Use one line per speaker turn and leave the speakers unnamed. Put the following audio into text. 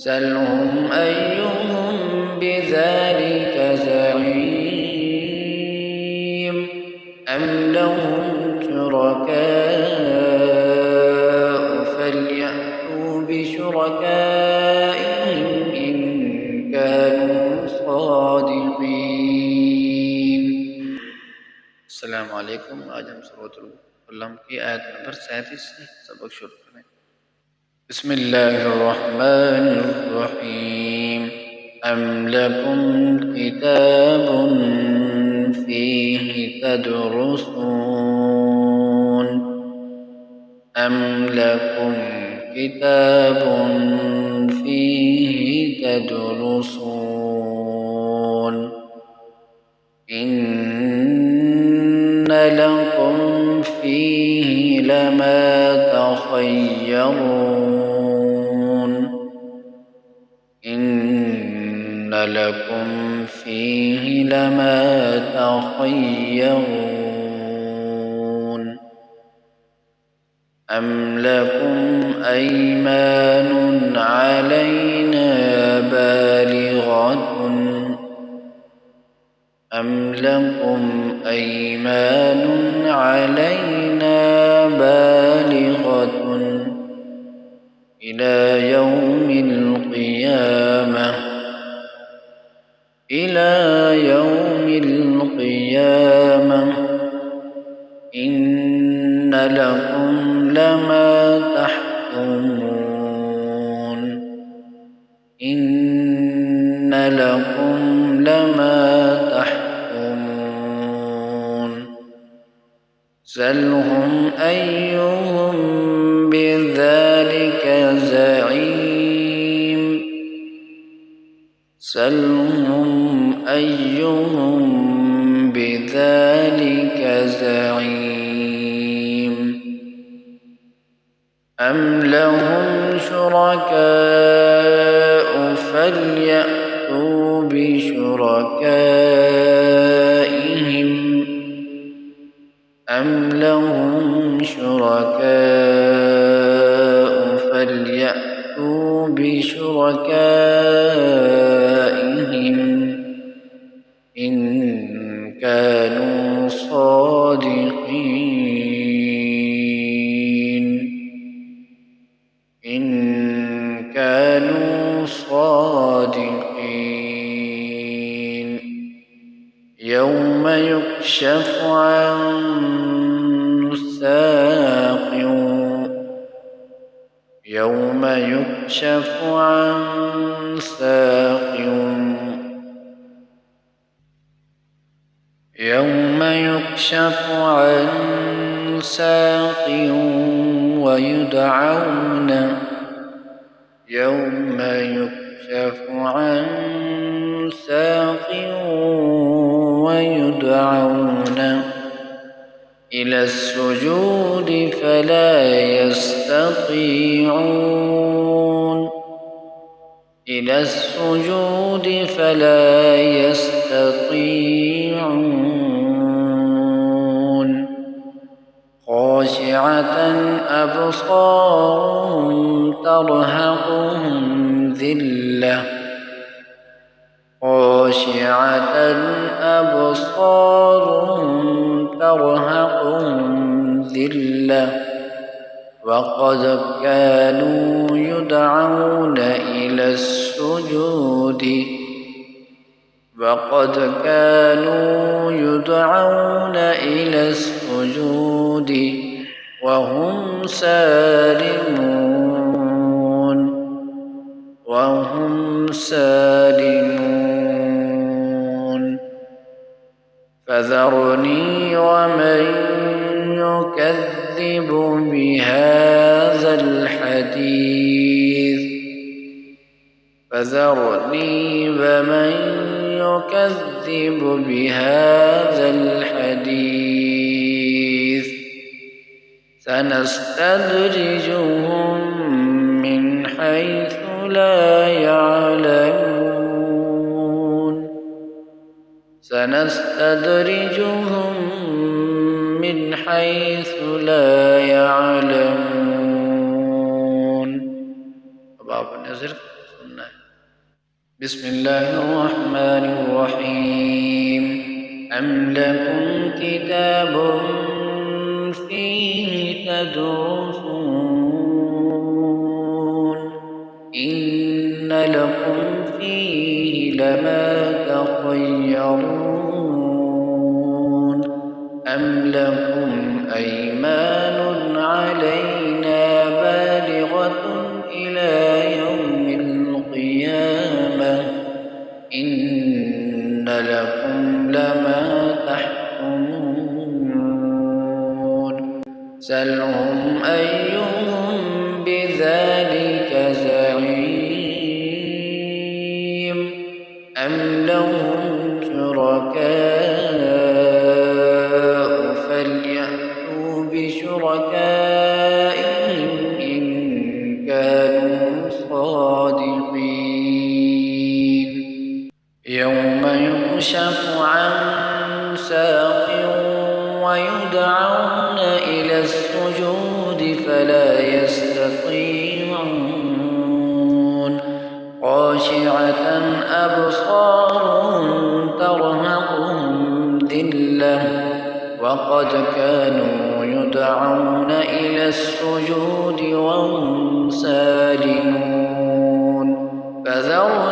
سلهم أيهم بذلك زعيم أم لهم شركاء فليأتوا بشركائهم إن كانوا صادقين. السلام علیکم. آج ہم سورۃ القلم کی آیت نمبر 37 سے سبق شروع کریں. بسم اللہ الرحمن الرحیم. ام لکم کتاب فیہ تدرسون. ام لکم کتاب فیہ تدرسون. إن لكم فيه لما تخيرون. إن لكم فيه لما تخيرون. أم لكم أيمان علينا بالغة. أم لكم أيمان علينا بالغة إلى يوم القيامة. إلى يوم القيامة. إن لكم لما تحكمون. إن لكم لما تحكمون. سلهم أيهم بذلك زعيم. سلهم أيهم بذلك زعيم. أم لهم شركاء فليأتوا بشركائهم. أم لهم شركاء فليأتوا بشركائهم إن كانوا صادقين. إن كانوا صادقين. يوم يكشف عن ساق. يوم يكشف عن ساق. يوم يكشف عن ساق ويدعون. يوم يكشف عن ساق ويدعون إلى السجود فلا يستطيعون. إلى السجود فلا يستطيعون. خاشعة أبصارهم ترهقهم ذلة. خاشعة أبصارهم ترهقهم ذلة وقد كانوا يدعون إلى السجود. وقد كانوا يدعون إلى السجود وهم سالمون. وهم سالمون. فذرني ومن يكذب بهذا الحديث. فذرني ومن يكذب بهذا الحديث سنستدرجهم من حيث لا يعلمون. سنستدرجهم من حيث لا يعلمون. اب آپ نظر بسم الله الرحمن الرحيم أم لكم كتاب فيه تدرسون إن لكم فيه لما تخيرون أم لكم أيمان علينا بالغة إلى يوم القيامة إن لكم لما تحكمون سلهم أيهم بذلك زعيم أم لهم شركاء فليأتوا بشركائهم إن كانوا صادقين يوم يكشف عن ساق ويدعون إلى السجود فلا يستطيعون خاشعة أبصارهم ترهقهم ذلة وقد كانوا يدعون إلى السجود وهم سالمون فذرهم